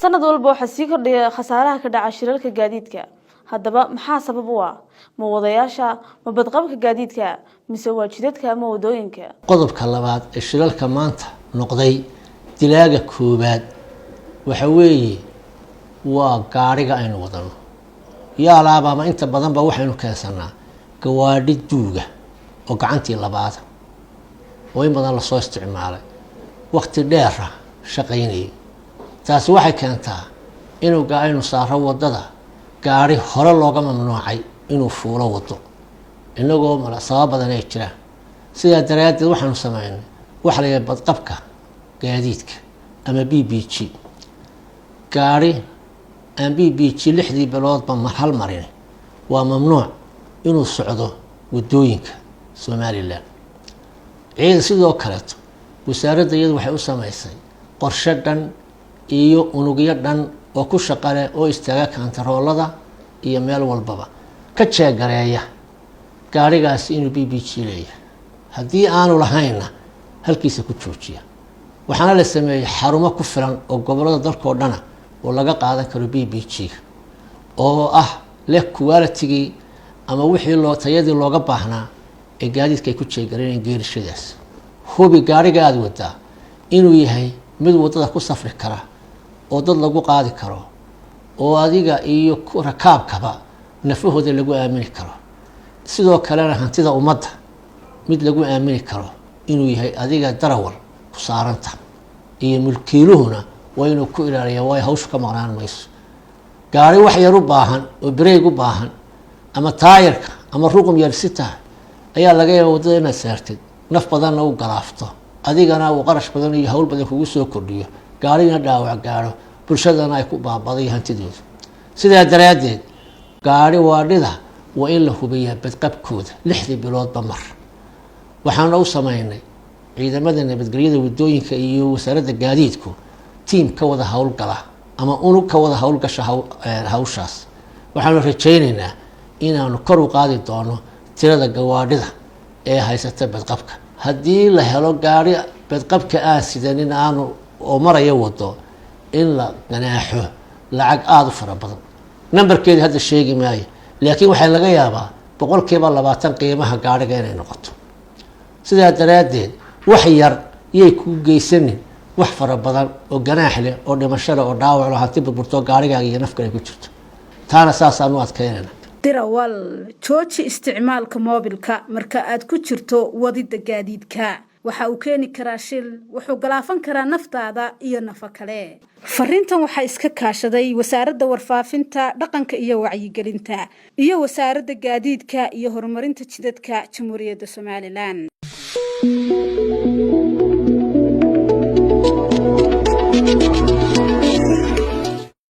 sanad walba waxa sii kordhaya khasaaraha ka dhaca shilalka gaadiidka. Haddaba maxaa sabab u ah? Ma wadayaasha, ma badqabka gaadiidka, mise waa jidadka ama wadooyinka? Qodobka labaad ee shilalka maanta noqday dilaaga koobaad waxa weeye waa gaariga aynu wadano. yaa laaba inta badan ba waxaynu keensanaa gawaadhi duuga oo gacantii labaad oo in badan la soo isticmaalay waqti dheer shaqaynay. taasi waxay keentaa inuu aynu saaro wadada gaari hore looga mamnuucay inuu fuulo wado inagoo mala sabab badan ay jiraan. sidaa daraadeed waxaanu sameeynay waxa la yiraahdo badqabka gaadiidka ama BBG. gaari aan BBG 6 biloodba hal marin waa mamnuuc inuu socdo wadooyinka Soomaaliland. sidoo kale wasaaradda iyadu waxay u sameysay qorshe dhan iyo unugyo dhan oo ku shaqale oo istaaga kantaroolada iyo meel walbaba ka jeegareeya gaarigaas inuu BBG leeyahay. haddii aanu lahayna halkiisa ku joojiya. waxaana la sameeyay xarumo ku filan oo gobolada dalka oo dhan oo laga qaadan karo BBG oo ah leh quality ama wixii loo tayadii looga baahnaa ee gaadiidka ay ku jeegareen geerishadaas. hubi gaariga aad wadaa inuu yahay mid wadada ku safri kara oo dad lagu qaadi karo oo adiga iyo rakaabkaba nafahooda lagu aamini karo. sidoo kale hantida ummadda mid lagu aamini karo inuu yahay adiga darawal ku saaranta iyo mulkiiluhuna waa inuu ku ilaaliyaa way hawshu ka maqnaan mayso. gaari wax yar u baahan oo break u baahan ama taayirka ama ruqum yar sita ayaa laga yaabaa wadada inaad saartid naf badan u galaafto adigana uu qarash badan iyo hawl badan kugu soo kordhiyo gaarina dhaawac gaaro bulshadana ay ku baabaday hantideedu. sidaa daraadeed gaari waadhida waa in la hubiyaa badqabkooda 6 biloodba mar. waxaan u sameeynay ciidamada nabadgelyada wadooyinka iyo wasaaradda gaadiidku team ka wada hawlgala ama unug ka wada hawlgasha hawshaas. waxaan rajaynaynaa inaanu kor u qaadi doono tirada gawaadhida ee haysata badqabka. haddii la helo gaari badqabka aan sidanin aanu oo maraya wado in la ganaaxo lacag aad u fara badan. nambarkeedu hadda sheegi maayo laakiin waxa laga yaabaa 20% qiimaha gaariga inay noqoto. sidaa daraadeed wax yar yay ku geysanin wax fara badan oo ganaax leh oo dhimasho oo dhaawac leh hanti burburto gaarigaaga iyo nafkale ku jirto. taana saasaan u adkeynayna. dirawal jooji isticmaalka moobilka marka aad ku jirto wadida gaadiidka. waxa uu keeni karaa shil, wuxuu galaafan karaa naftaada iyo nafa kale. Fariintan waxa iska kaashaday wasaaradda warfaafinta, dhaqanka iyo wacyigelinta iyo wasaaradda gaadiidka iyo horumarinta jidadka Jamhuuriyadda Soomaaliland.